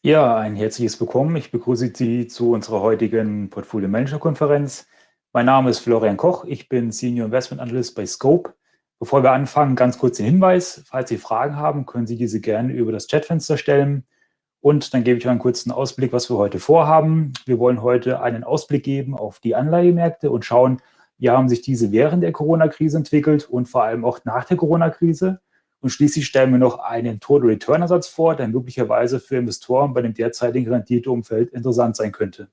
Ja, ein herzliches Willkommen. Ich begrüße Sie zu unserer heutigen Portfolio-Manager-Konferenz. Mein Name ist Florian Koch. Ich bin Senior Investment Analyst bei Scope. Bevor wir anfangen, ganz kurz den Hinweis. Falls Sie Fragen haben, können Sie diese gerne über das Chatfenster stellen. Und dann gebe ich einen kurzen Ausblick, was wir heute vorhaben. Wir wollen heute einen Ausblick geben auf die Anleihemärkte und schauen, wie haben sich diese während der Corona-Krise entwickelt und vor allem auch nach der Corona-Krise. Und schließlich stellen wir noch einen Total Return Ersatz vor, der möglicherweise für Investoren bei dem derzeitigen Renditeumfeld interessant sein könnte.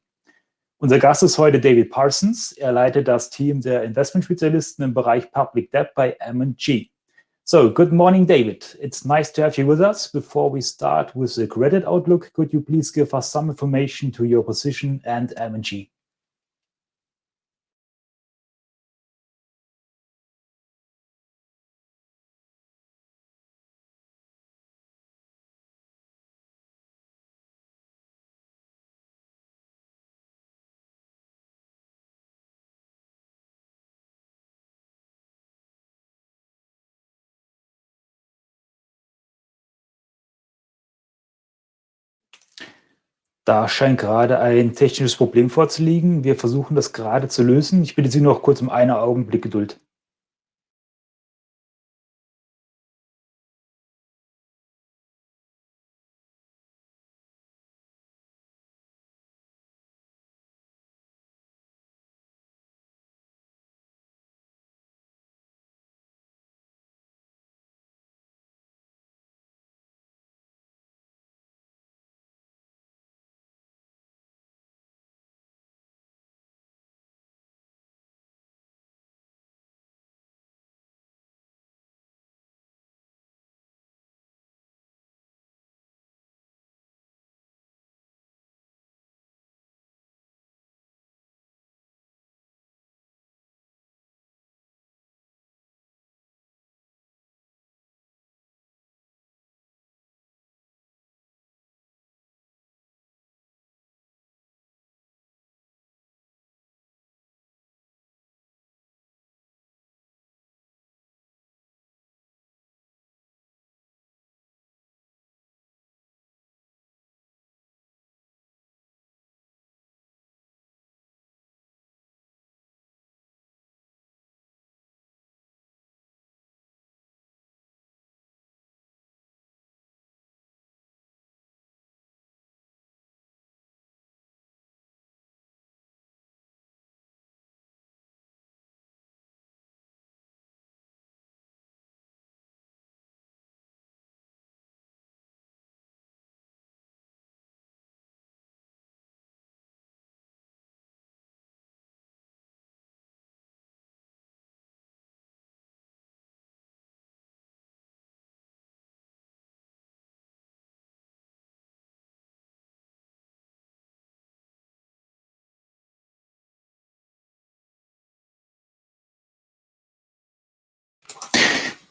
Unser Gast ist heute David Parsons. Er leitet das Team der Investmentspezialisten im Bereich Public Debt bei M&G. So, good morning, David. It's nice to have you with us. Before we start with the credit outlook, could you please give us some information to your position and M&G? Da scheint gerade ein technisches Problem vorzuliegen. Wir versuchen das gerade zu lösen. Ich bitte Sie noch kurz um einen Augenblick Geduld.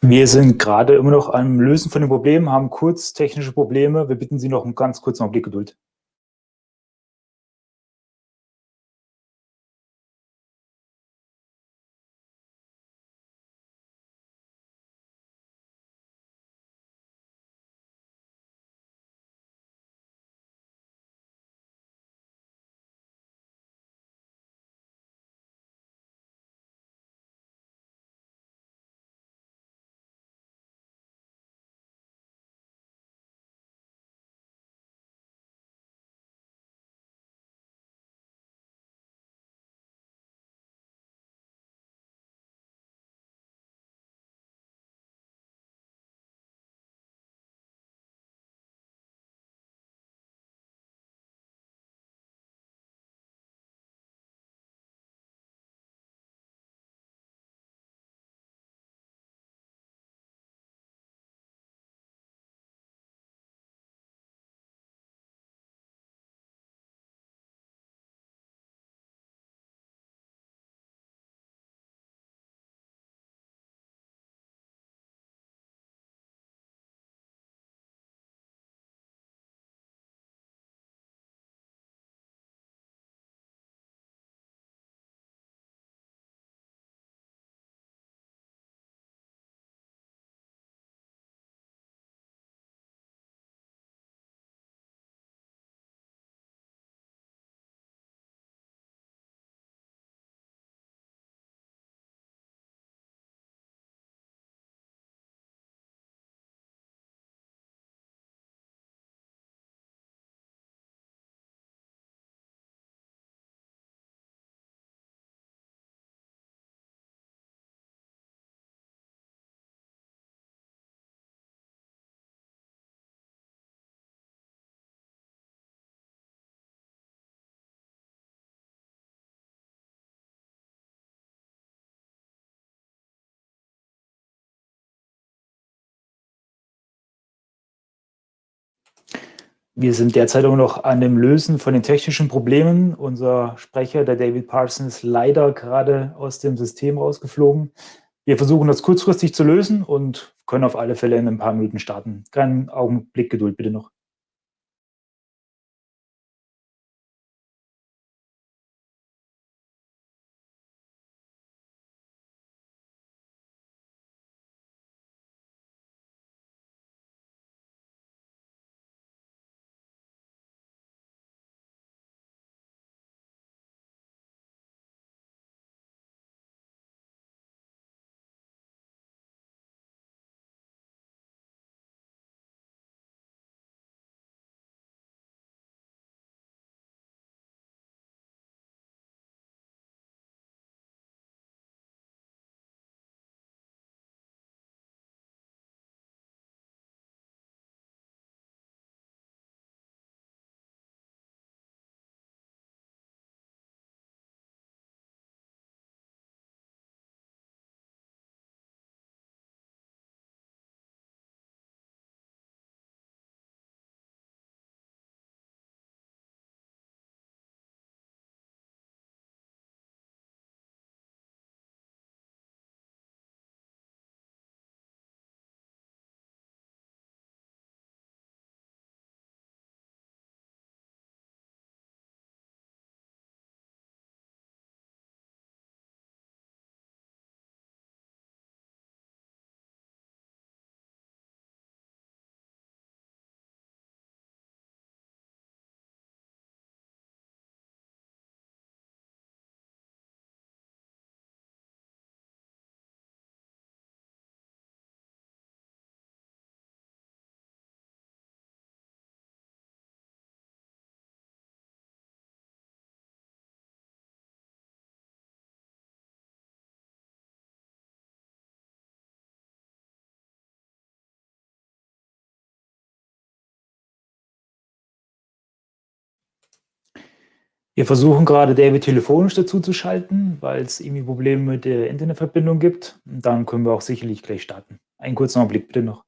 Wir sind gerade immer noch am Lösen von den Problemen, haben kurz technische Probleme. Wir bitten Sie noch um ganz kurz noch einen Blick Geduld. Wir sind derzeit auch noch an dem Lösen von den technischen Problemen. Unser Sprecher, der David Parsons, ist leider gerade aus dem System rausgeflogen. Wir versuchen das kurzfristig zu lösen und können auf alle Fälle in ein paar Minuten starten. Keinen Augenblick Geduld bitte noch. Wir versuchen gerade, David telefonisch dazuzuschalten, weil es irgendwie Probleme mit der Internetverbindung gibt. Und dann können wir auch sicherlich gleich starten. Einen kurzen Augenblick bitte noch.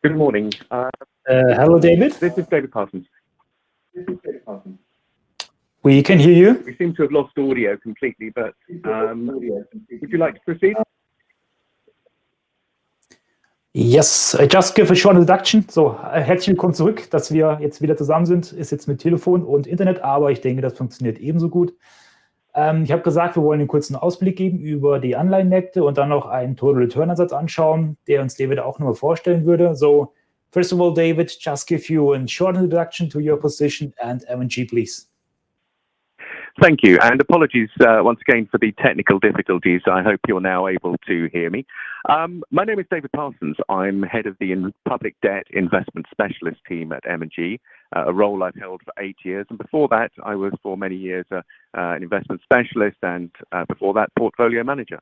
Good morning. Hello, David. This is David Parsons. We can hear you. We seem to have lost audio completely, but would you like to proceed? Yes, just give a short introduction. So, herzlich willkommen zurück, dass wir jetzt wieder zusammen sind. Ist jetzt mit Telefon und Internet, aber ich denke, das funktioniert ebenso gut. Ich habe gesagt, wir wollen einen kurzen Ausblick geben über die Anleihenmärkte und dann noch einen Total Return Ansatz anschauen, der uns David auch nochmal vorstellen würde. So, first of all, David, just give you a short introduction to your position and M&G, please. Thank you, and apologies once again for the technical difficulties. I hope you're now able to hear me. My name is David Parsons. I'm head of the Public Debt Investment Specialist team at M&G, a role I've held for 8 years. And before that, I was for many years an investment specialist and before that, portfolio manager.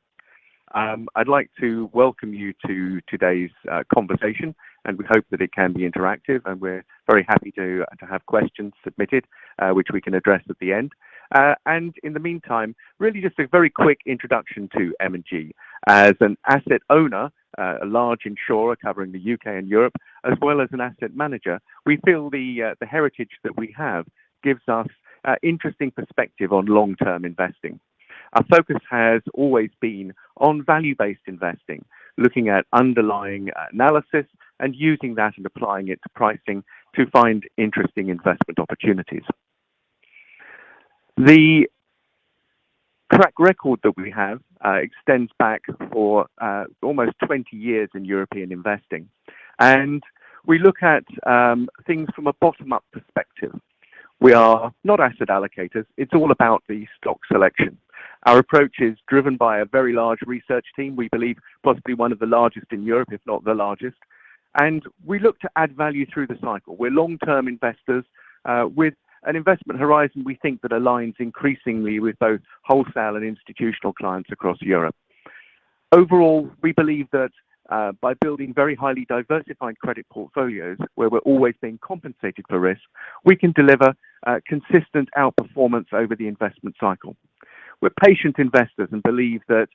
I'd like to welcome you to today's conversation, and we hope that it can be interactive, and we're very happy to have questions submitted, which we can address at the end. And in the meantime, really just a very quick introduction to M&G. As an asset owner, a large insurer covering the UK and Europe, as well as an asset manager, we feel the heritage that we have gives us interesting perspective on long-term investing. Our focus has always been on value-based investing, looking at underlying analysis and using that and applying it to pricing to find interesting investment opportunities. The track record that we have extends back for almost 20 years in European investing. And we look at things from a bottom-up perspective. We are not asset allocators. It's all about the stock selection. Our approach is driven by a very large research team. We believe possibly one of the largest in Europe, if not the largest. And we look to add value through the cycle. We're long-term investors with an investment horizon we think that aligns increasingly with both wholesale and institutional clients across Europe. Overall, we believe that by building very highly diversified credit portfolios where we're always being compensated for risk, we can deliver consistent outperformance over the investment cycle. We're patient investors and believe that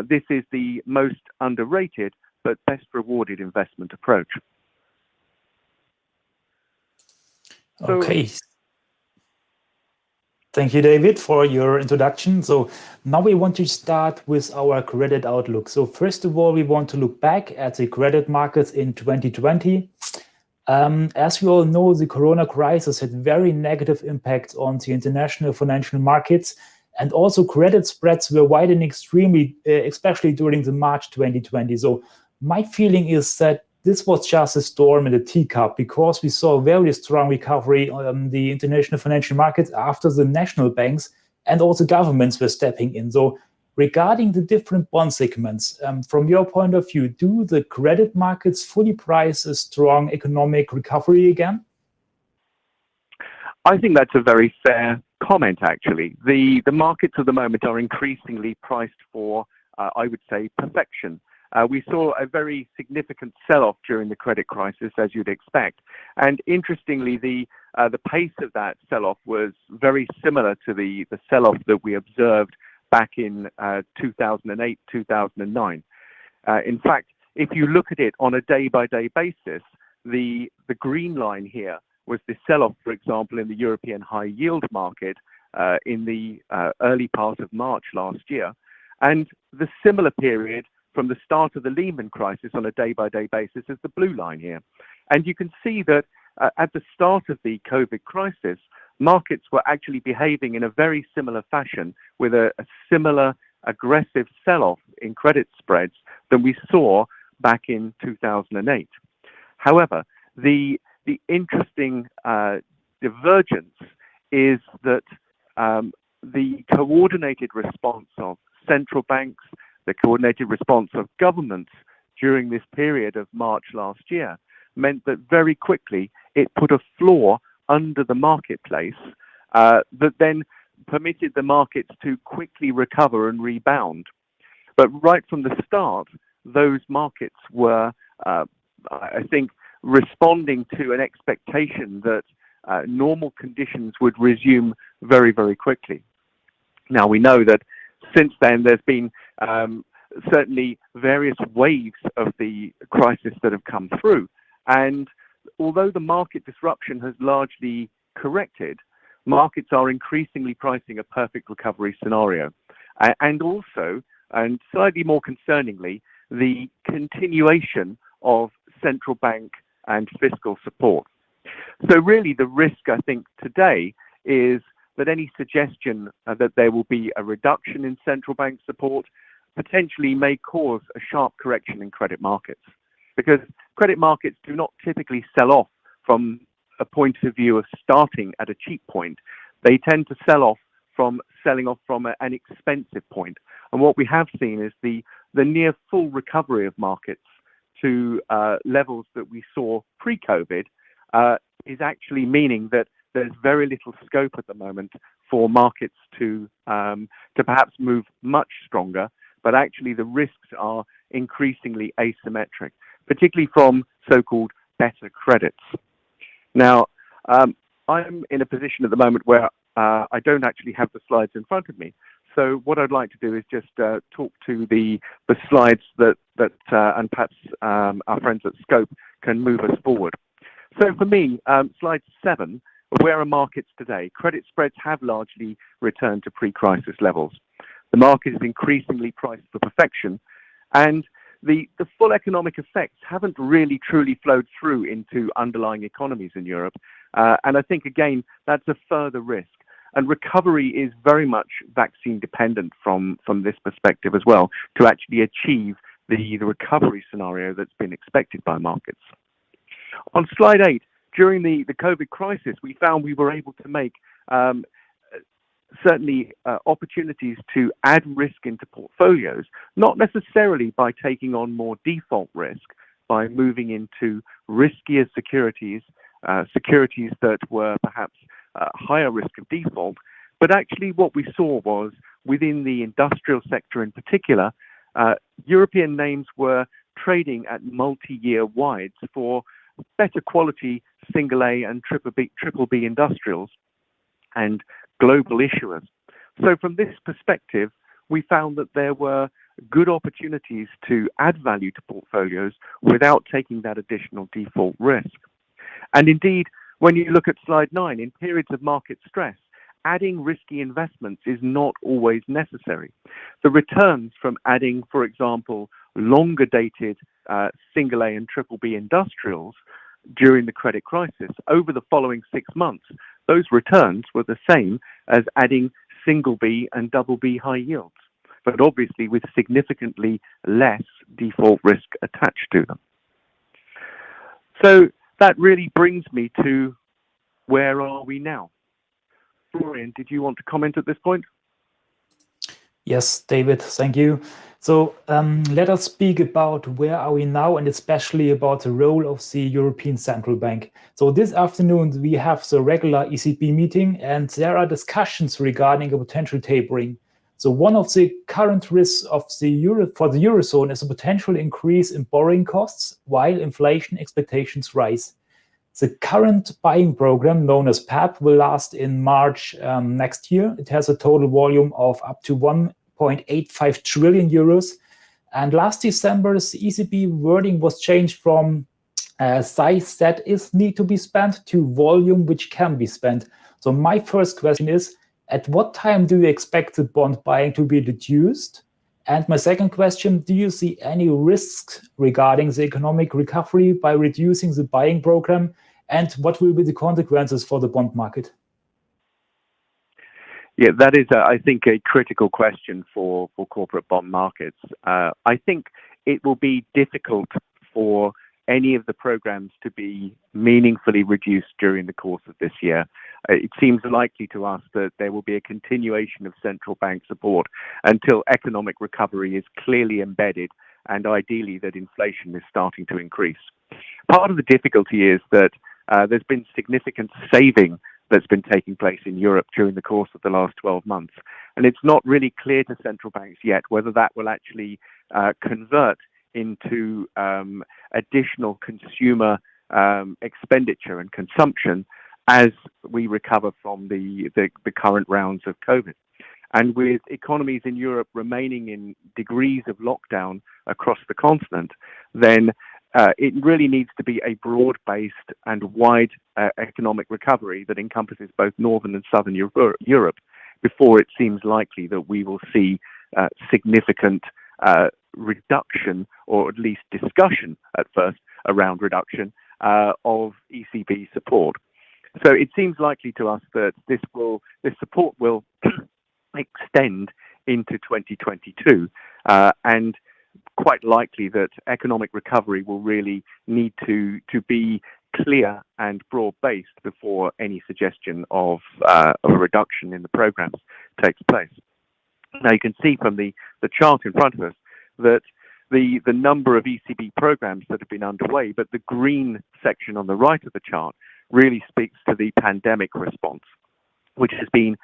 this is the most underrated but best rewarded investment approach. Okay. Thank you, David, for your introduction. So now we want to start with our credit outlook. So first of all, we want to look back at the credit markets in 2020. As we all know, the corona crisis had very negative impacts on the international financial markets, and also credit spreads were widening extremely, especially during the March 2020. So my feeling is that this was just a storm in a teacup because we saw a very strong recovery on the international financial markets after the national banks and also governments were stepping in. So regarding the different bond segments, from your point of view, do the credit markets fully price a strong economic recovery again? I think that's a very fair comment, actually. The markets at the moment are increasingly priced for, I would say, perfection. We saw a very significant sell-off during the credit crisis, as you'd expect. And interestingly, the pace of that sell-off was very similar to the sell-off that we observed back in 2008, 2009. In fact, if you look at it on a day-by-day basis, the green line here was the sell-off, for example, in the European high-yield market in the early part of March last year. And the similar period from the start of the Lehman crisis on a day-by-day basis is the blue line here. And you can see that at the start of the COVID crisis, markets were actually behaving in a very similar fashion with a similar aggressive sell-off in credit spreads than we saw back in 2008. However, the interesting divergence is that the coordinated response of central banks, the coordinated response of governments during this period of March last year meant that very quickly it put a floor under the marketplace that then permitted the markets to quickly recover and rebound. But right from the start, those markets were, I think, responding to an expectation that normal conditions would resume very, very quickly. Now, we know that since then, there's been certainly various waves of the crisis that have come through. And although the market disruption has largely corrected, markets are increasingly pricing a perfect recovery scenario. And also, and slightly more concerningly, the continuation of central bank and fiscal support. So really the risk, I think, today is that any suggestion that there will be a reduction in central bank support potentially may cause a sharp correction in credit markets, because credit markets do not typically sell off from a point of view of starting at a cheap point. They tend to sell off from selling off from an expensive point. And what we have seen is the near full recovery of markets to levels that we saw pre-COVID is actually meaning that there's very little scope at the moment for markets to perhaps move much stronger, but actually the risks are increasingly asymmetric, particularly from so-called better credits. Now, I'm in a position at the moment where I don't actually have the slides in front of me. So what I'd like to do is just talk to the slides that and perhaps our friends at Scope can move us forward. So for me, slide 7, where are markets today? Credit spreads have largely returned to pre-crisis levels. The market is increasingly priced for perfection, and the full economic effects haven't really truly flowed through into underlying economies in Europe. And I think, again, that's a further risk. And recovery is very much vaccine dependent from this perspective as well, to actually achieve the recovery scenario that's been expected by markets. On slide 8, during the COVID crisis, we found we were able to make certainly opportunities to add risk into portfolios, not necessarily by taking on more default risk, by moving into riskier securities, securities that were perhaps higher risk of default. But actually what we saw was, within the industrial sector in particular, European names were trading at multi-year wides for better quality single A and triple B industrials and global issuers. So from this perspective, we found that there were good opportunities to add value to portfolios without taking that additional default risk. And indeed, when you look at slide 9, in periods of market stress, adding risky investments is not always necessary. The returns from adding, for example, longer dated single A and triple B industrials during the credit crisis, over the following 6 months, those returns were the same as adding single B and double B high yields, but obviously with significantly less default risk attached to them. So that really brings me to, where are we now? Florian, did you want to comment at this point? Yes, David, thank you. So let us speak about where are we now, and especially about the role of the European Central Bank. So this afternoon we have the regular ECB meeting, and there are discussions regarding a potential tapering. So one of the current risks of for the Eurozone is a potential increase in borrowing costs while inflation expectations rise. The current buying program, known as PEP, will last in March next year. It has a total volume of up to 1.85 trillion euros. And last December, the ECB wording was changed from size that is need to be spent to volume which can be spent. So my first question is, at what time do you expect the bond buying to be reduced? And my second question, do you see any risks regarding the economic recovery by reducing the buying program? And what will be the consequences for the bond market? Yeah, that is, I think, a critical question for corporate bond markets. I think it will be difficult for any of the programs to be meaningfully reduced during the course of this year. It seems likely to us that there will be a continuation of central bank support until economic recovery is clearly embedded, and ideally that inflation is starting to increase. Part of the difficulty is that there's been significant saving that's been taking place in Europe during the course of the last 12 months. And it's not really clear to central banks yet whether that will actually convert into additional consumer expenditure and consumption as we recover from the current rounds of COVID. And with economies in Europe remaining in degrees of lockdown across the continent, then it really needs to be a broad-based and wide economic recovery that encompasses both Northern and Southern Europe before it seems likely that we will see significant reduction, or at least discussion at first around reduction of ECB support. So it seems likely to us that this support will extend into 2022, and quite likely that economic recovery will really need to be clear and broad-based before any suggestion of a reduction in the programs takes place. Now you can see from the chart in front of us that the number of ECB programs that have been underway, but the green section on the right of the chart really speaks to the pandemic response, which has been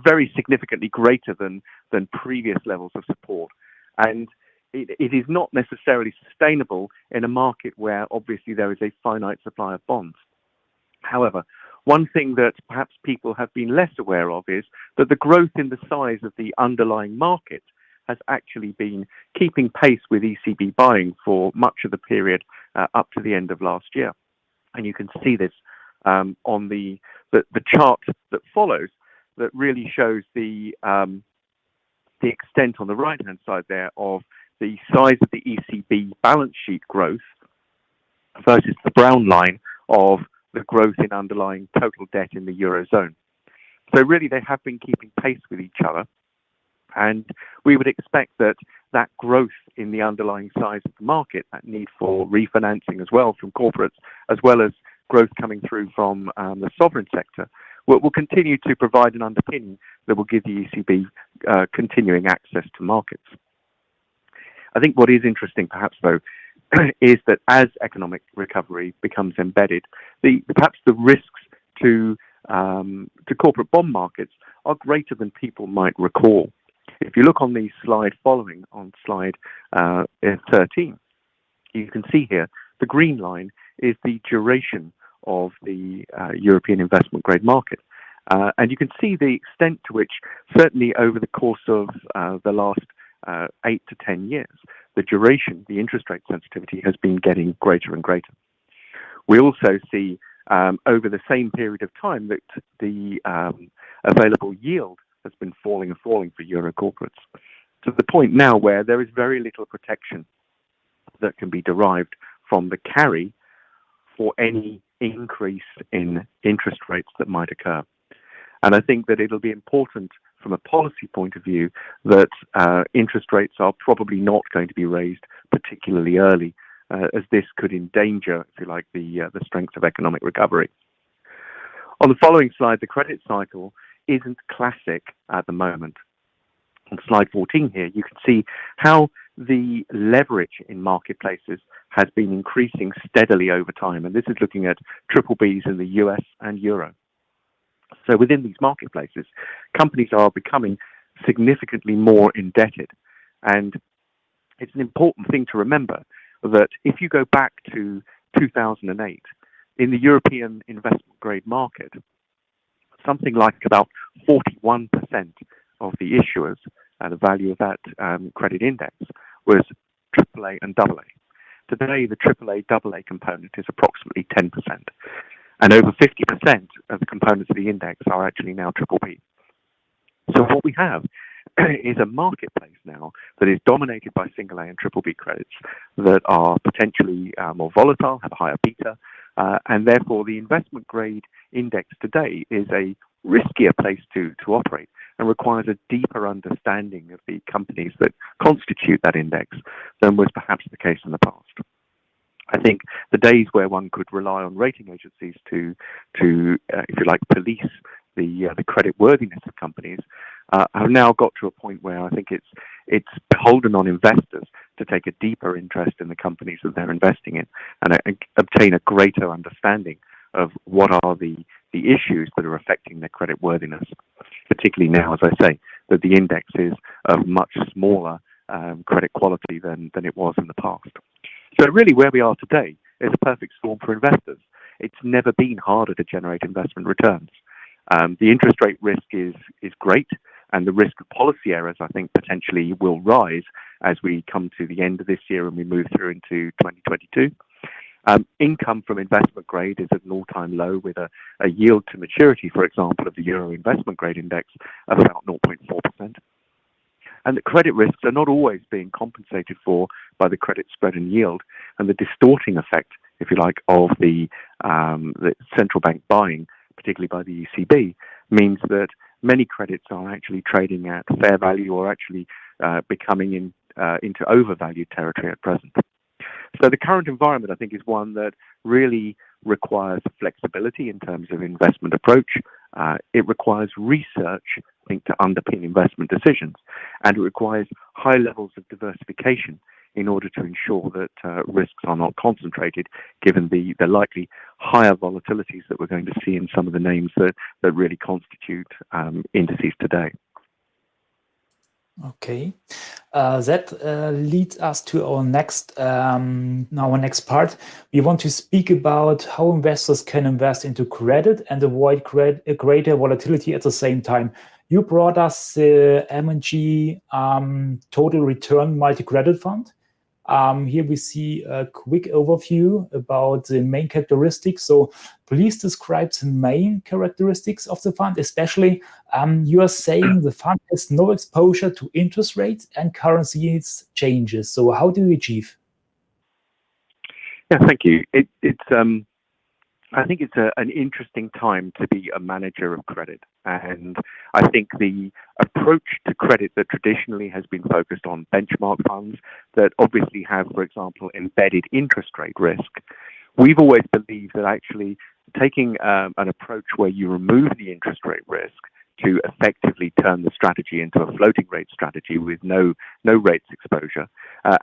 very significantly greater than previous levels of support. And it is not necessarily sustainable in a market where obviously there is a finite supply of bonds. However, one thing that perhaps people have been less aware of is that the growth in the size of the underlying market has actually been keeping pace with ECB buying for much of the period up to the end of last year. And you can see this on the chart that follows, that really shows the extent on the right-hand side there of the size of the ECB balance sheet growth versus the brown line of the growth in underlying total debt in the Eurozone. So really they have been keeping pace with each other, and we would expect that growth in the underlying size of the market, that need for refinancing as well from corporates, as well as growth coming through from the sovereign sector, will continue to provide an underpinning that will give the ECB continuing access to markets. I think what is interesting perhaps though is that as economic recovery becomes embedded, perhaps the risks to corporate bond markets are greater than people might recall. If you look on the slide following, on slide 13, you can see here the green line is the duration of the European investment grade market. And you can see the extent to which, certainly over the course of the last 8 to 10 years, the duration, the interest rate sensitivity has been getting greater and greater. We also see over the same period of time that the available yield has been falling and falling for Euro corporates, to the point now where there is very little protection that can be derived from the carry for any increase in interest rates that might occur. And I think that it'll be important from a policy point of view that interest rates are probably not going to be raised particularly early, as this could endanger, if you like, the strength of economic recovery. On the following slide, the credit cycle isn't classic at the moment. On slide 14 here, you can see how the leverage in marketplaces has been increasing steadily over time. And this is looking at triple Bs in the US and Euro. So within these marketplaces, companies are becoming significantly more indebted. And it's an important thing to remember that if you go back to 2008, in the European investment grade market, something like about 41% of the issuers, the value of that credit index, was AAA and AA. Today, the AAA, AA component is approximately 10%. And over 50% of the components of the index are actually now BBB. So what we have is a marketplace now that is dominated by single A and BBB credits that are potentially more volatile, have a higher beta, and therefore the investment grade index today is a riskier place to operate and requires a deeper understanding of the companies that constitute that index than was perhaps the case in the past. I think the days where one could rely on rating agencies to if you like, police the credit worthiness of companies have now got to a point where I think it's beholden on investors to take a deeper interest in the companies that they're investing in and obtain a greater understanding of what are the issues that are affecting their credit worthiness, particularly now, as I say, that the index is of much smaller credit quality than it was in the past. So really where we are today is a perfect storm for investors. It's never been harder to generate investment returns. The interest rate risk is great, and the risk of policy errors, I think, potentially will rise as we come to the end of this year and we move through into 2022. Income from investment grade is at an all-time low, with a yield to maturity, for example, of the Euro investment grade index of about 0.4%. And the credit risks are not always being compensated for by the credit spread and yield, and the distorting effect, if you like, of the central bank buying, particularly by the ECB, means that many credits are actually trading at fair value or actually becoming into overvalued territory at present. So the current environment, I think, is one that really requires flexibility in terms of investment approach. It requires research, I think, to underpin investment decisions, and it requires high levels of diversification in order to ensure that risks are not concentrated, given the likely higher volatilities that we're going to see in some of the names that really constitute indices today. Okay, that leads us to our next part. We want to speak about how investors can invest into credit and avoid greater volatility at the same time. You brought us the M&G Total Return Multi-Credit Fund. Here we see a quick overview about the main characteristics. So please describe the main characteristics of the fund, especially you are saying the fund has no exposure to interest rates and currencies changes. So how do you achieve? Yeah, thank you. I think it's an interesting time to be a manager of credit. And I think the approach to credit that traditionally has been focused on benchmark funds that obviously have, for example, embedded interest rate risk, we've always believed that actually taking an approach where you remove the interest rate risk to effectively turn the strategy into a floating rate strategy with no rates exposure,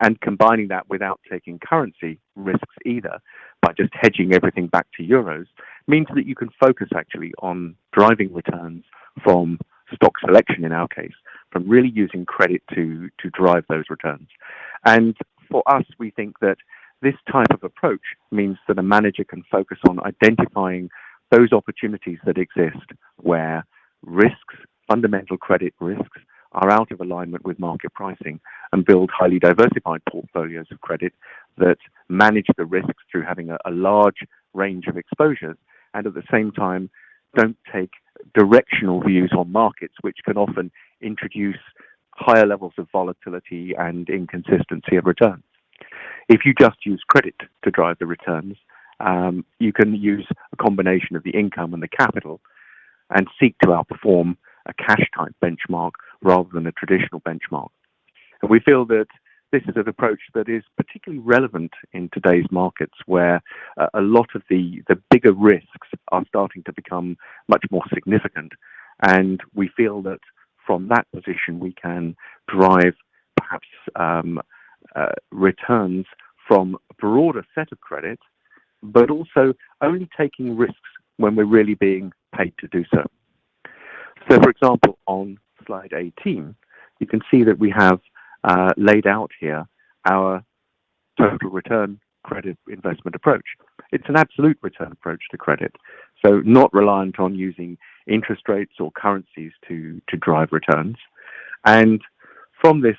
and combining that without taking currency risks either, by just hedging everything back to euros, means that you can focus actually on driving returns from stock selection, in our case, from really using credit to drive those returns. And for us, we think that this type of approach means that a manager can focus on identifying those opportunities that exist where risks, fundamental credit risks, are out of alignment with market pricing, and build highly diversified portfolios of credit that manage the risks through having a large range of exposures, and at the same time don't take directional views on markets, which can often introduce higher levels of volatility and inconsistency of returns. If you just use credit to drive the returns, you can use a combination of the income and the capital and seek to outperform a cash type benchmark rather than a traditional benchmark. And we feel that this is an approach that is particularly relevant in today's markets, where a lot of the bigger risks are starting to become much more significant. And we feel that from that position, we can drive perhaps returns from a broader set of credit, but also only taking risks when we're really being paid to do so. So, for example, on slide 18, you can see that we have laid out here our total return credit investment approach. It's an absolute return approach to credit, so not reliant on using interest rates or currencies to drive returns. And from this,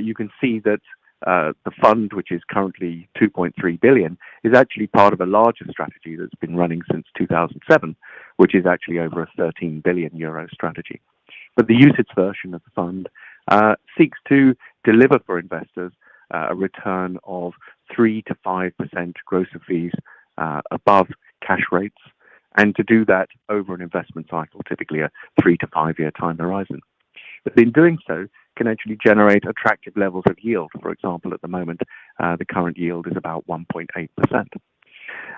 you can see that the fund, which is currently 2.3 billion, is actually part of a larger strategy that's been running since 2007, which is actually over a 13 billion euro strategy. But the UCITS version of the fund seeks to deliver for investors a return of 3 to 5% gross of fees above cash rates, and to do that over an investment cycle, typically a 3 to 5 year time horizon. But in doing so, can actually generate attractive levels of yield. For example, at the moment, the current yield is about 1.8%.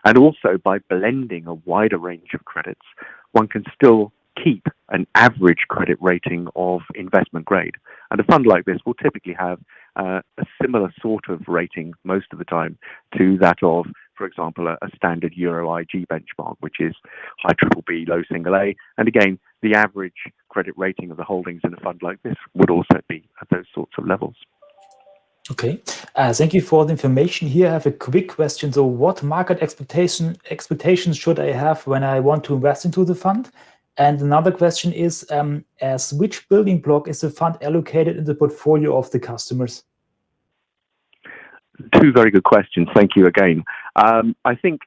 And also, by blending a wider range of credits, one can still keep an average credit rating of investment grade. And a fund like this will typically have a similar sort of rating most of the time to that of, for example, a standard Euro IG benchmark, which is high BBB, low single A. And again, the average credit rating of the holdings in a fund like this would also be at those sorts of levels. Okay, thank you for the information. Here I have a quick question. So what market expectations should I have when I want to invest into the fund? And another question is, as which building block is the fund allocated in the portfolio of the customers? Two very good questions. Thank you again. I think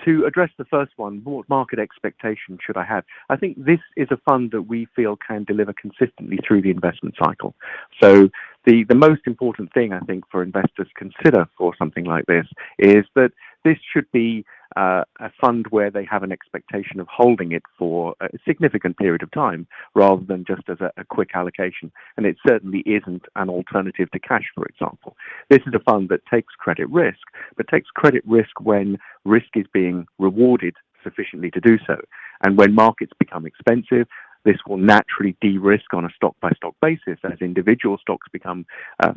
to address the first one, what market expectation should I have? I think this is a fund that we feel can deliver consistently through the investment cycle. So the most important thing I think for investors to consider for something like this is that this should be a fund where they have an expectation of holding it for a significant period of time rather than just as a quick allocation. And it certainly isn't an alternative to cash, for example. This is a fund that takes credit risk, but takes credit risk when risk is being rewarded sufficiently to do so. And when markets become expensive, this will naturally de-risk on a stock-by-stock basis as individual stocks become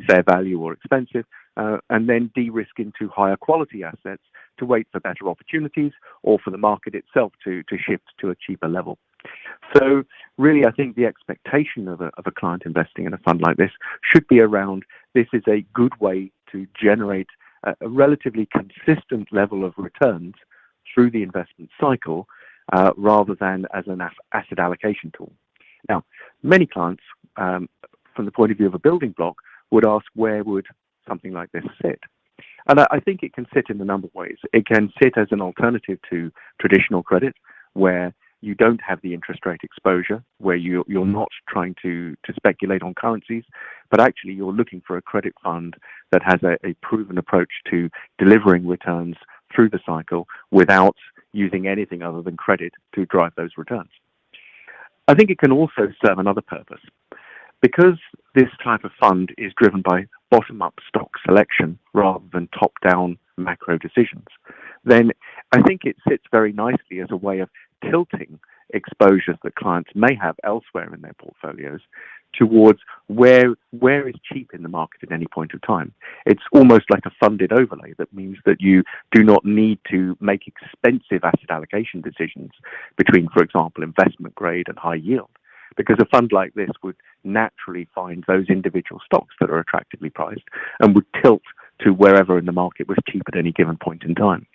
fair value or expensive, and then de-risk into higher quality assets to wait for better opportunities or for the market itself to shift to a cheaper level. So really, I think the expectation of a client investing in a fund like this should be around this is a good way to generate a relatively consistent level of returns through the investment cycle rather than as an asset allocation tool. Now, many clients, from the point of view of a building block, would ask where would something like this sit? And I think it can sit in a number of ways. It can sit as an alternative to traditional credit, where you don't have the interest rate exposure, where you're not trying to speculate on currencies, but actually you're looking for a credit fund that has a proven approach to delivering returns through the cycle without using anything other than credit to drive those returns. I think it can also serve another purpose. Because this type of fund is driven by bottom-up stock selection rather than top-down macro decisions, then I think it sits very nicely as a way of tilting exposures that clients may have elsewhere in their portfolios towards where is cheap in the market at any point of time. It's almost like a funded overlay. That means that you do not need to make expensive asset allocation decisions between, for example, investment grade and high yield, because a fund like this would naturally find those individual stocks that are attractively priced and would tilt to wherever in the market was cheap at any given point in time.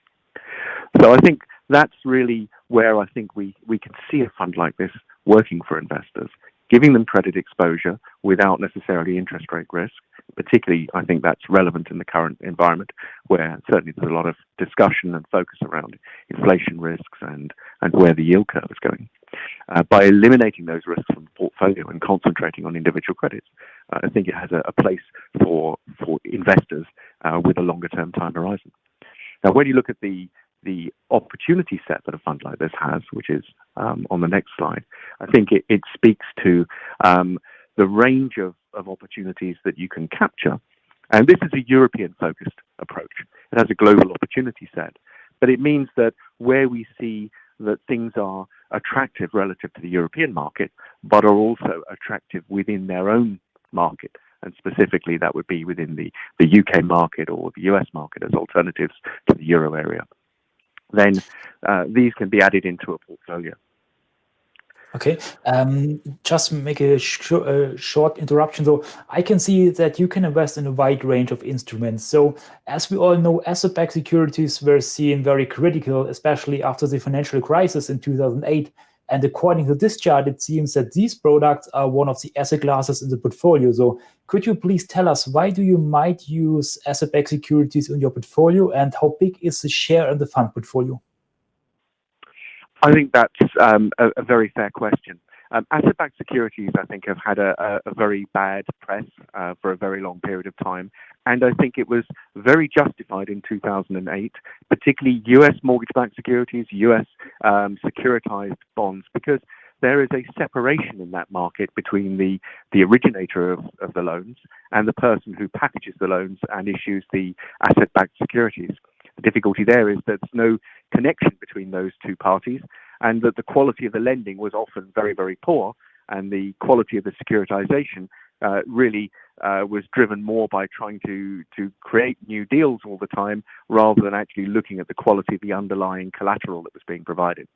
So I think that's really where I think we can see a fund like this working for investors, giving them credit exposure without necessarily interest rate risk. Particularly, I think that's relevant in the current environment where certainly there's a lot of discussion and focus around inflation risks and where the yield curve is going. By eliminating those risks from the portfolio and concentrating on individual credits, I think it has a place for investors with a longer term time horizon. Now, when you look at the opportunity set that a fund like this has, which is on the next slide, I think it speaks to the range of opportunities that you can capture. And this is a European-focused approach. It has a global opportunity set, but it means that where we see that things are attractive relative to the European market, but are also attractive within their own market, and specifically that would be within the UK market or the US market as alternatives to the Euro area, then these can be added into a portfolio. Okay, just make a short interruption. So I can see that you can invest in a wide range of instruments. So as we all know, asset-backed securities were seen very critical, especially after the financial crisis in 2008. And according to this chart, it seems that these products are one of the asset classes in the portfolio. So could you please tell us why do you might use asset-backed securities in your portfolio, and how big is the share in the fund portfolio? I think that's a very fair question. Asset-backed securities, I think, have had a very bad press for a very long period of time. And I think it was very justified in 2008, particularly US mortgage-backed securities, US securitized bonds, because there is a separation in that market between the originator of the loans and the person who packages the loans and issues the asset-backed securities. The difficulty there is there's no connection between those two parties, and that the quality of the lending was often very, very poor, and the quality of the securitization really was driven more by trying to create new deals all the time rather than actually looking at the quality of the underlying collateral that was being provided.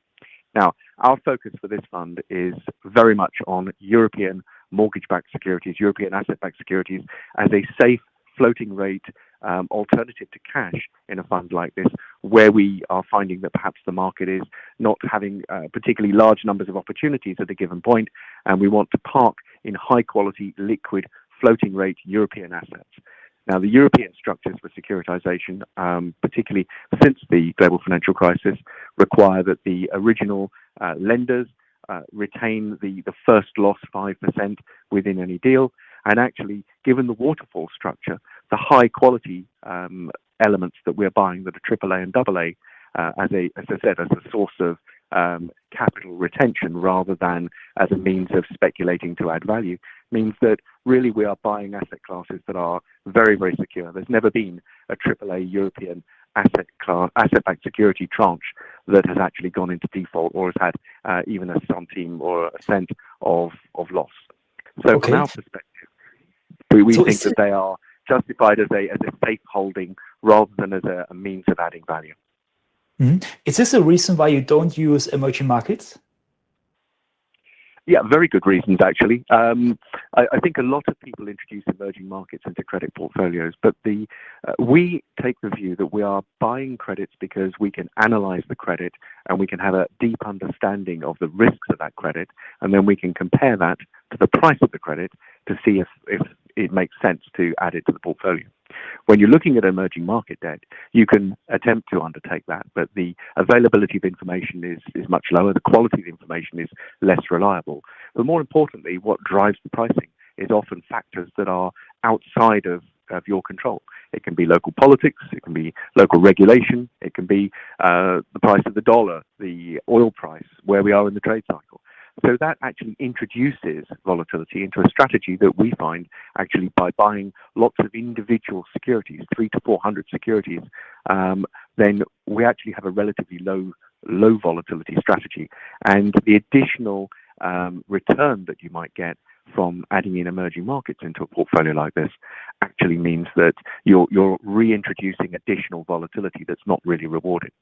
Now, our focus for this fund is very much on European mortgage-backed securities, European asset-backed securities, as a safe floating rate alternative to cash in a fund like this, where we are finding that perhaps the market is not having particularly large numbers of opportunities at a given point, and we want to park in high quality, liquid, floating rate European assets. Now, the European structures for securitization, particularly since the global financial crisis, require that the original lenders retain the first loss 5% within any deal. And actually, given the waterfall structure, the high quality elements that we're buying that are AAA and AA, as I said, as a source of capital retention rather than as a means of speculating to add value, means that really we are buying asset classes that are very, very secure. There's never been a AAA European asset-backed security tranche that has actually gone into default or has had even a centime or a cent of loss. So from our perspective, we think that they are justified as a safe holding rather than as a means of adding value. Mm-hmm. Is this a reason why you don't use emerging markets? Yeah, very good reasons, actually. I think a lot of people introduce emerging markets into credit portfolios, but we take the view that we are buying credits because we can analyze the credit and we can have a deep understanding of the risks of that credit, and then we can compare that to the price of the credit to see if it makes sense to add it to the portfolio. When you're looking at emerging market debt, you can attempt to undertake that, but the availability of information is much lower. The quality of the information is less reliable. But more importantly, what drives the pricing is often factors that are outside of your control. It can be local politics, it can be local regulation, it can be the price of the dollar, the oil price, where we are in the trade cycle. So that actually introduces volatility into a strategy that we find actually by buying lots of individual securities, 300 to 400 securities, then we actually have a relatively low volatility strategy. And the additional return that you might get from adding in emerging markets into a portfolio like this actually means that you're reintroducing additional volatility that's not really rewarded.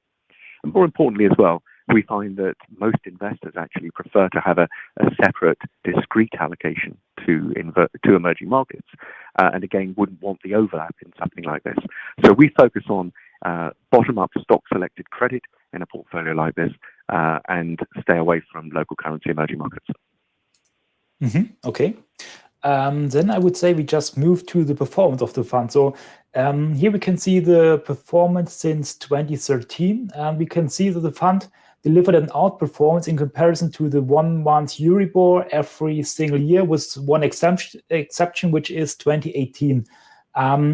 And more importantly as well, we find that most investors actually prefer to have a separate, discrete allocation to emerging markets, and again, wouldn't want the overlap in something like this. So we focus on bottom-up stock-selected credit in a portfolio like this, and stay away from local currency emerging markets. Mm-hmm. Okay. Then I would say we just move to the performance of the fund. So here we can see the performance since 2013, and we can see that the fund delivered an outperformance in comparison to the 1 month Euribor every single year, with one exception, which is 2018.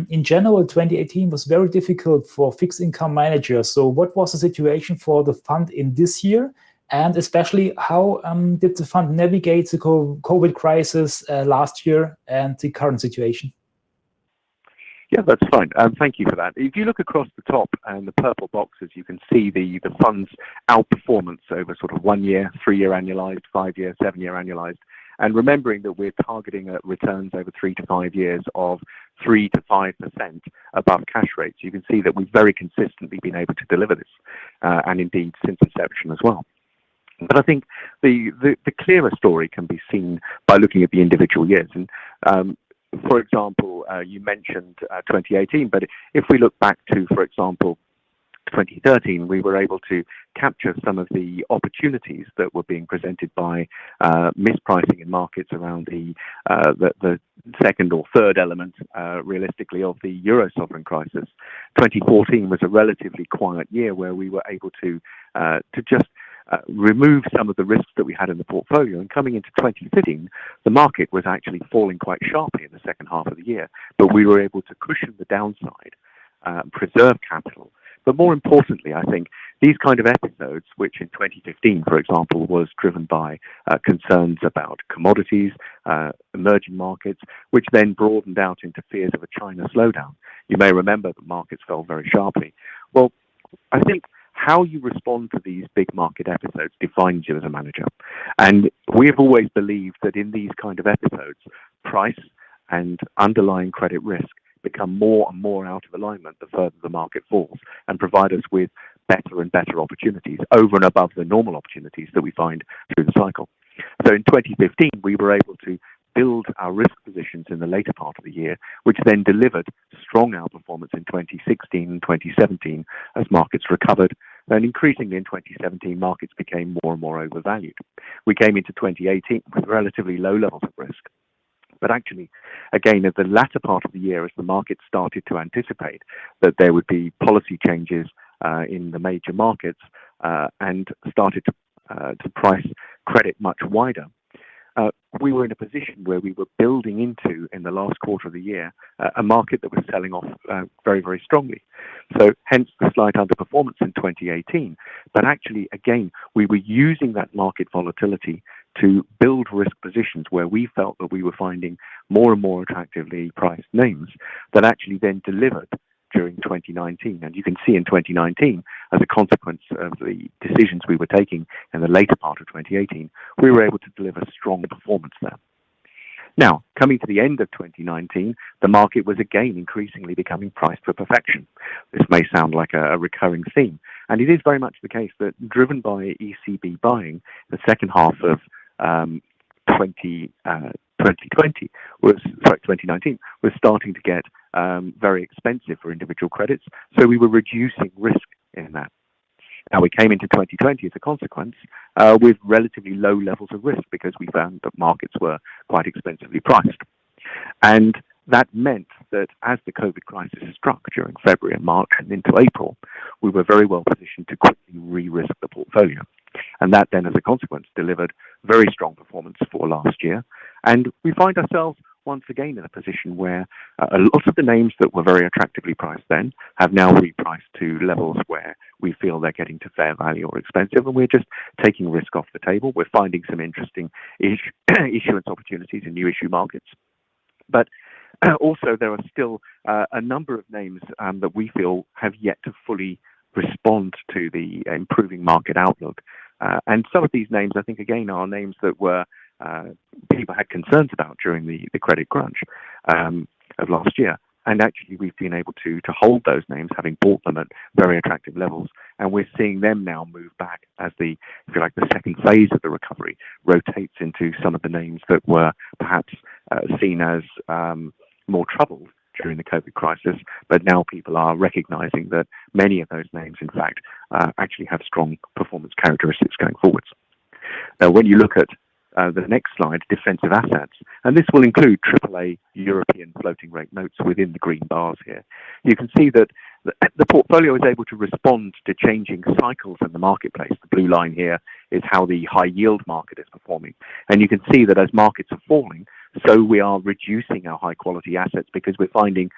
In general, 2018 was very difficult for fixed income managers. So what was the situation for the fund in this year? And especially, how did the fund navigate the COVID crisis last year and the current situation? Yeah, that's fine. Thank you for that. If you look across the top and the purple boxes, you can see the fund's outperformance over sort of 1 year, 3 year annualized, 5 year, 7 year annualized. And remembering that we're targeting returns over 3 to 5 years of 3 to 5% above cash rates, you can see that we've very consistently been able to deliver this, and indeed since inception as well. But I think the clearer story can be seen by looking at the individual years. And for example, you mentioned 2018, but if we look back to, for example, 2013, we were able to capture some of the opportunities that were being presented by mispricing in markets around the second or third element, realistically, of the Euro sovereign crisis. 2014 was a relatively quiet year where we were able to just remove some of the risks that we had in the portfolio. And coming into 2015, the market was actually falling quite sharply in the second half of the year, but we were able to cushion the downside, preserve capital. But more importantly, I think these kind of episodes, which in 2015, for example, was driven by concerns about commodities, emerging markets, which then broadened out into fears of a China slowdown. You may remember the markets fell very sharply. Well, I think how you respond to these big market episodes defines you as a manager. And we have always believed that in these kind of episodes, price and underlying credit risk become more and more out of alignment the further the market falls, and provide us with better and better opportunities over and above the normal opportunities that we find through the cycle. So in 2015, we were able to build our risk positions in the later part of the year, which then delivered strong outperformance in 2016 and 2017 as markets recovered. And increasingly in 2017, markets became more and more overvalued. We came into 2018 with relatively low levels of risk, But actually, again, at the latter part of the year, as the market started to anticipate that there would be policy changes in the major markets and started to price credit much wider, we were in a position where we were building into, in the last quarter of the year, a market that was selling off very, very strongly. So hence the slight underperformance in 2018. But actually, again, we were using that market volatility to build risk positions where we felt that we were finding more and more attractively priced names that actually then delivered during 2019. And you can see in 2019, as a consequence of the decisions we were taking in the later part of 2018, we were able to deliver strong performance there. Now, coming to the end of 2019, the market was again increasingly becoming priced for perfection. This may sound like a recurring theme, and it is very much the case that, driven by ECB buying, the second half of 2019 was starting to get very expensive for individual credits, so we were reducing risk in that. Now, we came into 2020 as a consequence with relatively low levels of risk because we found that markets were quite expensively priced. And that meant that as the COVID crisis struck during February and March and into April, we were very well positioned to quickly re-risk the portfolio. And that then, as a consequence, delivered very strong performance for last year. And we find ourselves once again in a position where a lot of the names that were very attractively priced then have now repriced to levels where we feel they're getting to fair value or expensive, and we're just taking risk off the table. We're finding some interesting issuance opportunities in new issue markets. But also, there are still a number of names that we feel have yet to fully respond to the improving market outlook. And some of these names, I think, again, are names that were people had concerns about during the credit crunch of last year. And actually, we've been able to hold those names, having bought them at very attractive levels. And we're seeing them now move back as the, if you like, the second phase of the recovery rotates into some of the names that were perhaps seen as more troubled during the COVID crisis. But now people are recognizing that many of those names, in fact, actually have strong performance characteristics going forwards. Now, when you look at the next slide, defensive assets, and this will include AAA European floating rate notes within the green bars here. You can see that the portfolio is able to respond to changing cycles in the marketplace. The blue line here is how the high yield market is performing. And you can see that as markets are falling, so we are reducing our high quality assets because we're finding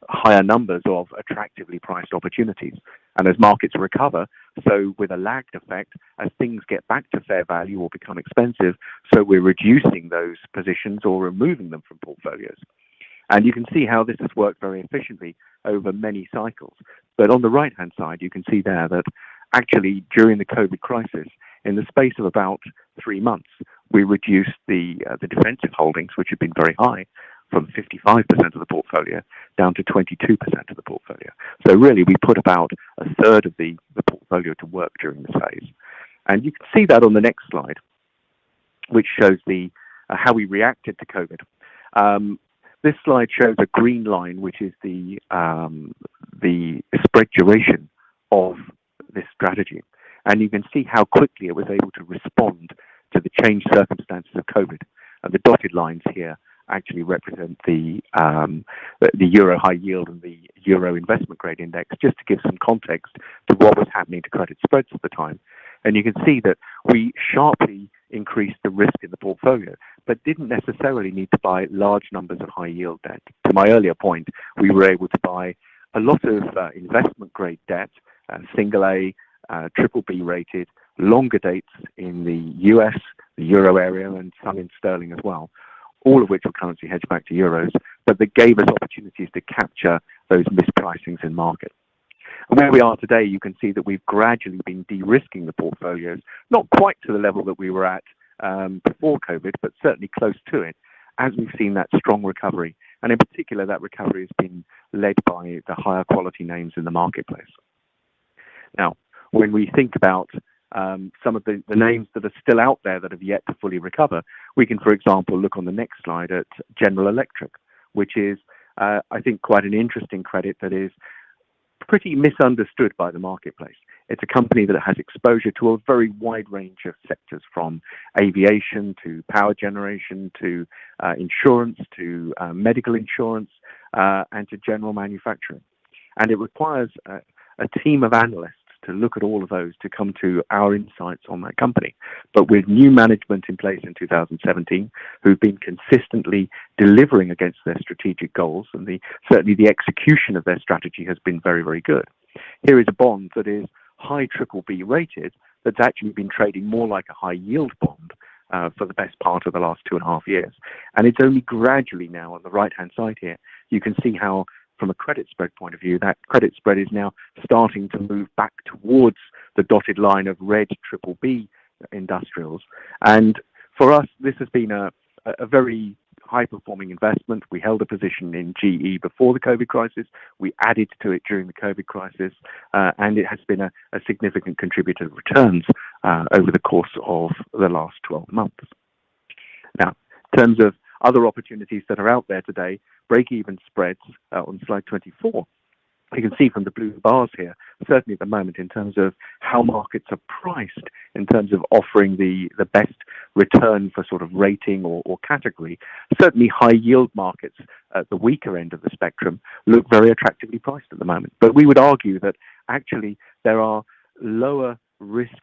higher numbers of attractively priced opportunities. And as markets recover, so with a lagged effect, as things get back to fair value or become expensive, so we're reducing those positions or removing them from portfolios. And you can see how this has worked very efficiently over many cycles. But on the right-hand side, you can see there that actually during the COVID crisis, in the space of about 3 months, we reduced the defensive holdings, which had been very high, from 55% of the portfolio down to 22% of the portfolio. So really, we put about a third of the portfolio to work during this phase. And you can see that on the next slide, which shows how we reacted to COVID. This slide shows a green line, which is the spread duration of this strategy. And you can see how quickly it was able to respond to the changed circumstances of COVID. And the dotted lines here actually represent the euro high yield and the euro investment grade index, just to give some context to what was happening to credit spreads at the time. And you can see that we sharply increased the risk in the portfolio, but didn't necessarily need to buy large numbers of high yield debt. To my earlier point, we were able to buy a lot of investment grade debt, single A, triple B rated, longer dates in the US, the euro area, and some in sterling as well, all of which were currency hedged back to euros, but that gave us opportunities to capture those mispricings in market. And where we are today, you can see that we've gradually been de-risking the portfolios, not quite to the level that we were at before COVID, but certainly close to it, as we've seen that strong recovery. And in particular, that recovery has been led by the higher quality names in the marketplace. Now, when we think about some of the names that are still out there that have yet to fully recover, we can, for example, look on the next slide at General Electric, which is, I think, quite an interesting credit that is pretty misunderstood by the marketplace. It's a company that has exposure to a very wide range of sectors, from aviation to power generation to insurance to medical insurance and to general manufacturing. And it requires a team of analysts to look at all of those to come to our insights on that company. But with new management in place in 2017, who've been consistently delivering against their strategic goals, and certainly the execution of their strategy has been very, very good. Here is a bond that is high BBB rated, that's actually been trading more like a high yield bond for the best part of the last 2.5 years. And it's only gradually now, on the right-hand side here, you can see how, from a credit spread point of view, that credit spread is now starting to move back towards the dotted line of red BBB industrials. And for us, this has been a very high-performing investment. We held a position in GE before the COVID crisis. We added to it during the COVID crisis, and it has been a significant contributor to returns over the course of the last 12 months. Now, in terms of other opportunities that are out there today, break-even spreads on slide 24. You can see from the blue bars here, certainly at the moment, in terms of how markets are priced, in terms of offering the best return for sort of rating or category. Certainly high yield markets at the weaker end of the spectrum look very attractively priced at the moment. But we would argue that actually there are lower risk,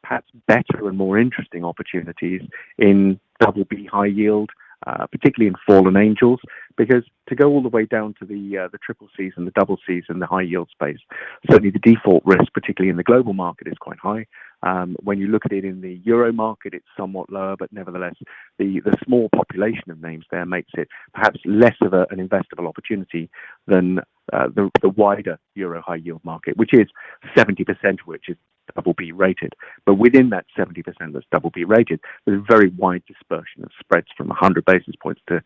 perhaps better and more interesting opportunities in BB high yield, particularly in fallen angels, because to go all the way down to the triple Cs and the double Cs in the high yield space, certainly the default risk, particularly in the global market, is quite high. When you look at it in the euro market, it's somewhat lower, but nevertheless, the small population of names there makes it perhaps less of an investable opportunity than the wider euro high yield market, which is 70% of which is BB rated. But within that 70% that's BB rated, there's a very wide dispersion of spreads from 100 basis points to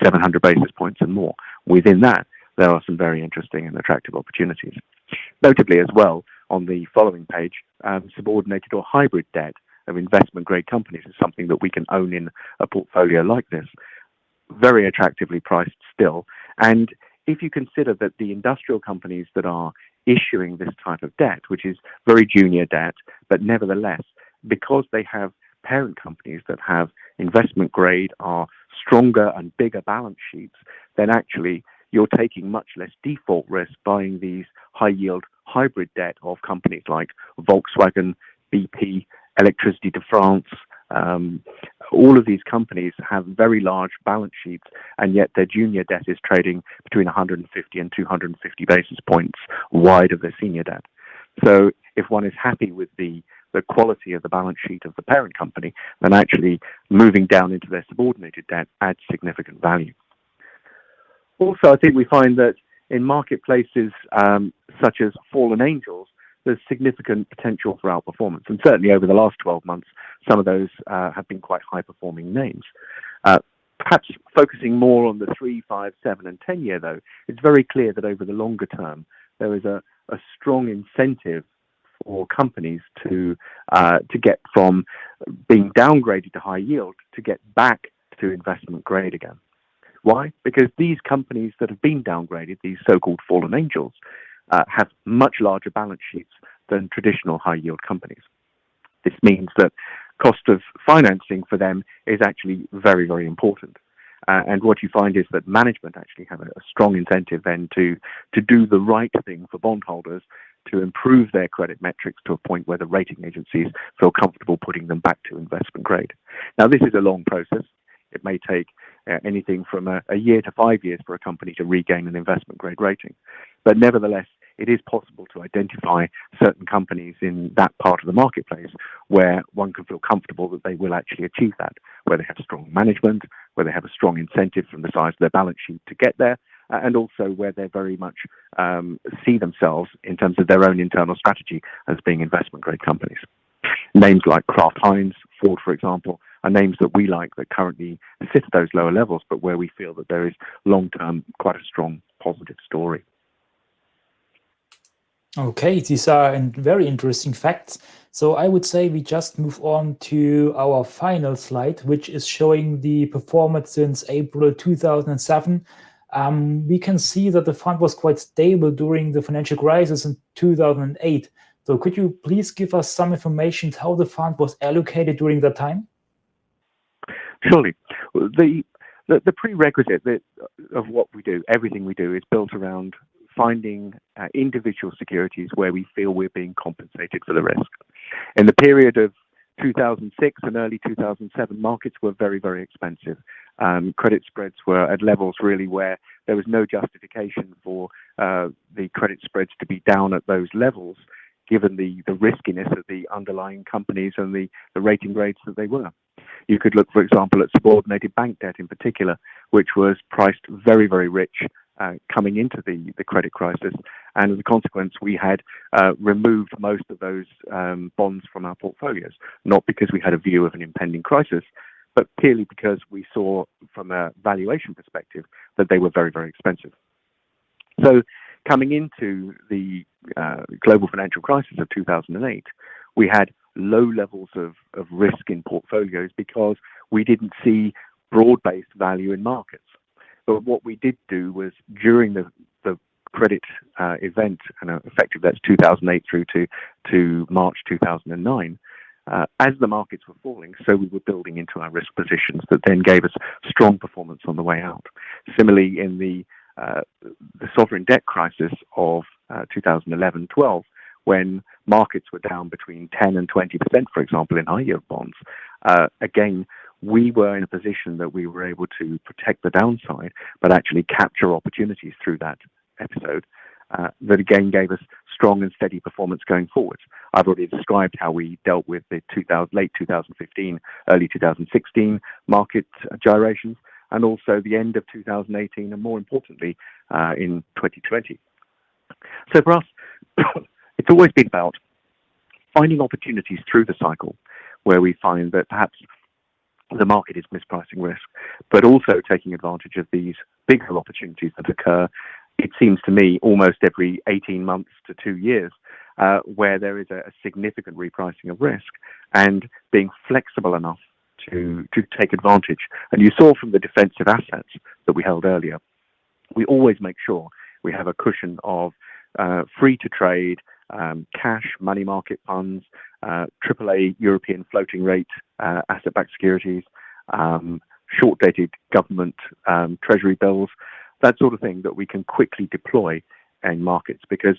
700 basis points and more. Within that, there are some very interesting and attractive opportunities. Notably as well, on the following page, subordinated or hybrid debt of investment grade companies is something that we can own in a portfolio like this. Very attractively priced still. And if you consider that the industrial companies that are issuing this type of debt, which is very junior debt, but nevertheless, because they have parent companies that have investment grade, are stronger and bigger balance sheets, then actually you're taking much less default risk buying these high yield hybrid debt of companies like Volkswagen, BP, Électricité de France. All of these companies have very large balance sheets, and yet their junior debt is trading between 150 and 250 basis points wide of their senior debt. So if one is happy with the quality of the balance sheet of the parent company, then actually moving down into their subordinated debt adds significant value. Also, I think we find that in marketplaces such as fallen angels, there's significant potential for outperformance. And certainly over the last 12 months, some of those have been quite high-performing names. Perhaps focusing more on the 3, 5, 7, and 10 year, though, it's very clear that over the longer term, there is a strong incentive for companies to get from being downgraded to high yield to get back to investment grade again. Why? Because these companies that have been downgraded, these so-called fallen angels, have much larger balance sheets than traditional high-yield companies. This means that cost of financing for them is actually very, very important. And what you find is that management actually have a strong incentive then to do the right thing for bondholders, to improve their credit metrics to a point where the rating agencies feel comfortable putting them back to investment grade. Now, this is a long process. It may take anything from a year to 5 years for a company to regain an investment grade rating. But nevertheless, it is possible to identify certain companies in that part of the marketplace where one can feel comfortable that they will actually achieve that, where they have strong management, where they have a strong incentive from the size of their balance sheet to get there, and also where they very much see themselves in terms of their own internal strategy as being investment grade companies. Names like Kraft Heinz, Ford, for example, are names that we like that currently sit at those lower levels, but where we feel that there is long-term quite a strong positive story. Okay, these are very interesting facts. So I would say we just move on to our final slide, which is showing the performance since April 2007. We can see that the fund was quite stable during the financial crisis in 2008. So could you please give us some information how the fund was allocated during that time? Surely. The prerequisite of what we do, everything we do, is built around finding individual securities where we feel we're being compensated for the risk. In the period of 2006 and early 2007, markets were very, very expensive. Credit spreads were at levels really where there was no justification for the credit spreads to be down at those levels, given the riskiness of the underlying companies and the rating grades that they were. You could look, for example, at subordinated bank debt in particular, which was priced very, very rich coming into the credit crisis. And as a consequence, we had removed most of those bonds from our portfolios, not because we had a view of an impending crisis, but purely because we saw from a valuation perspective that they were very, very expensive. So coming into the global financial crisis of 2008, we had low levels of risk in portfolios because we didn't see broad-based value in markets. But what we did do was during the credit event, and effectively that's 2008 through to March 2009, as the markets were falling, so we were building into our risk positions that then gave us strong performance on the way out. Similarly, in the sovereign debt crisis of 2011-12, when markets were down between 10 and 20%, for example, in high yield bonds, again, we were in a position that we were able to protect the downside, but actually capture opportunities through that episode that again gave us strong and steady performance going forward. I've already described how we dealt with the late 2015, early 2016 market gyrations, and also the end of 2018, and more importantly, in 2020. So for us, it's always been about finding opportunities through the cycle where we find that perhaps the market is mispricing risk, but also taking advantage of these bigger opportunities that occur, it seems to me, almost every 18 months to 2 years, where there is a significant repricing of risk and being flexible enough to take advantage. And you saw from the defensive assets that we held earlier, we always make sure we have a cushion of free to trade, cash, money market funds, AAA European floating rate asset-backed securities, short-dated government treasury bills, that sort of thing that we can quickly deploy in markets, because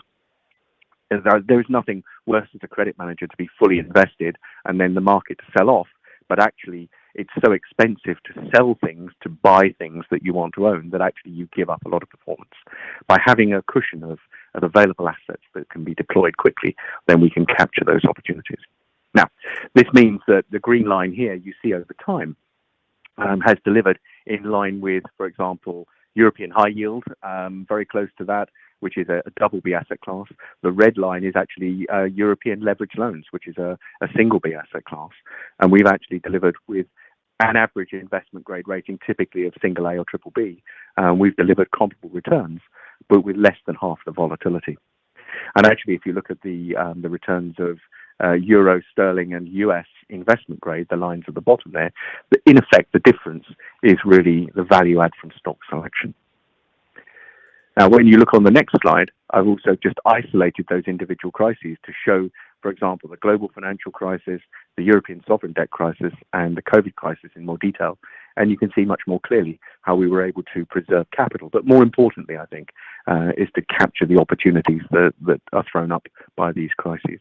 there is nothing worse as a credit manager to be fully invested and then the market to sell off, but actually it's so expensive to sell things, to buy things that you want to own, that actually you give up a lot of performance. By having a cushion of available assets that can be deployed quickly, then we can capture those opportunities. Now, this means that the green line here you see over time has delivered in line with, for example, European high yield, very close to that, which is a double B asset class. The red line is actually European leverage loans, which is a single B asset class. And we've actually delivered with an average investment grade rating, typically of single A or triple B. We've delivered comparable returns, but with less than half the volatility. And actually, if you look at the returns of Euro, Sterling, and US investment grade, the lines at the bottom there, in effect, the difference is really the value add from stock selection. Now, when you look on the next slide, I've also just isolated those individual crises to show, for example, the global financial crisis, the European sovereign debt crisis, and the COVID crisis in more detail. And you can see much more clearly how we were able to preserve capital. But more importantly, I think, is to capture the opportunities that are thrown up by these crises.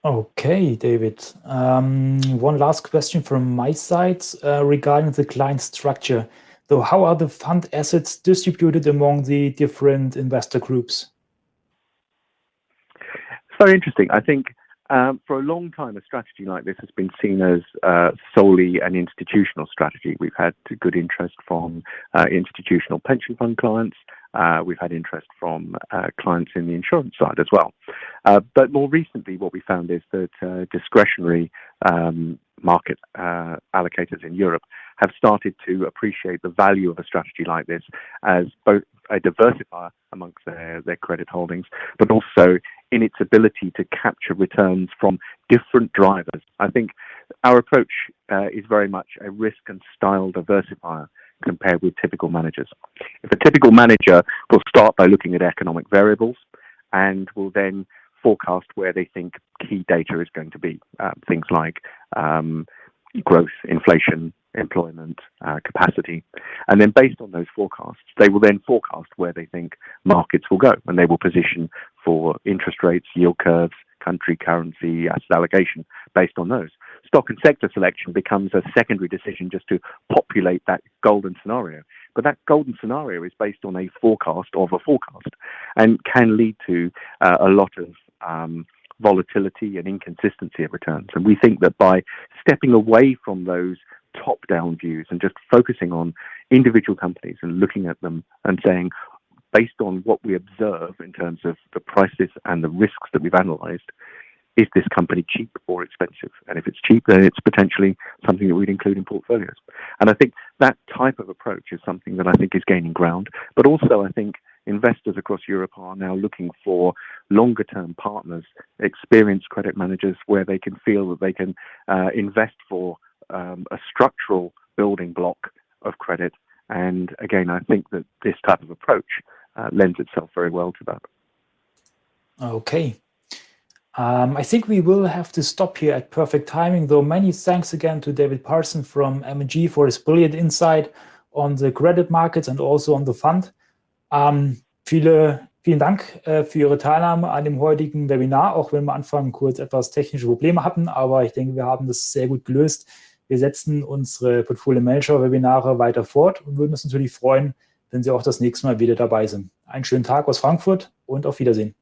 Okay, David. One last question from my side regarding the client structure. So how are the fund assets distributed among the different investor groups? It's very interesting. I think for a long time, a strategy like this has been seen as solely an institutional strategy. We've had good interest from institutional pension fund clients. We've had interest from clients in the insurance side as well. But more recently, what we found is that discretionary market allocators in Europe have started to appreciate the value of a strategy like this as both a diversifier amongst their credit holdings, but also in its ability to capture returns from different drivers. I think our approach is very much a risk and style diversifier compared with typical managers. If a typical manager will start by looking at economic variables and will then forecast where they think key data is going to be, things like growth, inflation, employment, capacity. And then based on those forecasts, they will then forecast where they think markets will go, and they will position for interest rates, yield curves, country, currency, asset allocation based on those. Stock and sector selection becomes a secondary decision just to populate that golden scenario. But that golden scenario is based on a forecast of a forecast and can lead to a lot of volatility and inconsistency of returns. And we think that by stepping away from those top-down views and just focusing on individual companies and looking at them and saying, based on what we observe in terms of the prices and the risks that we've analyzed, is this company cheap or expensive? And if it's cheap, then it's potentially something that we'd include in portfolios. And I think that type of approach is something that I think is gaining ground. But also, I think investors across Europe are now looking for longer-term partners, experienced credit managers, where they can feel that they can invest for a structural building block of credit. And again, I think that this type of approach lends itself very well to that. Okay. I think we will have to stop here at perfect timing, though many thanks again to David Parson from M&G for his brilliant insight on the credit markets and also on the fund. Vielen Dank für Ihre Teilnahme an dem heutigen Webinar, auch wenn wir am Anfang kurz etwas technische Probleme hatten, aber ich denke, wir haben das sehr gut gelöst. Wir setzen unsere Portfolio-Manager-Webinare weiter fort und würden uns natürlich freuen, wenn Sie auch das nächste Mal wieder dabei sind. Einen schönen Tag aus Frankfurt und auf Wiedersehen.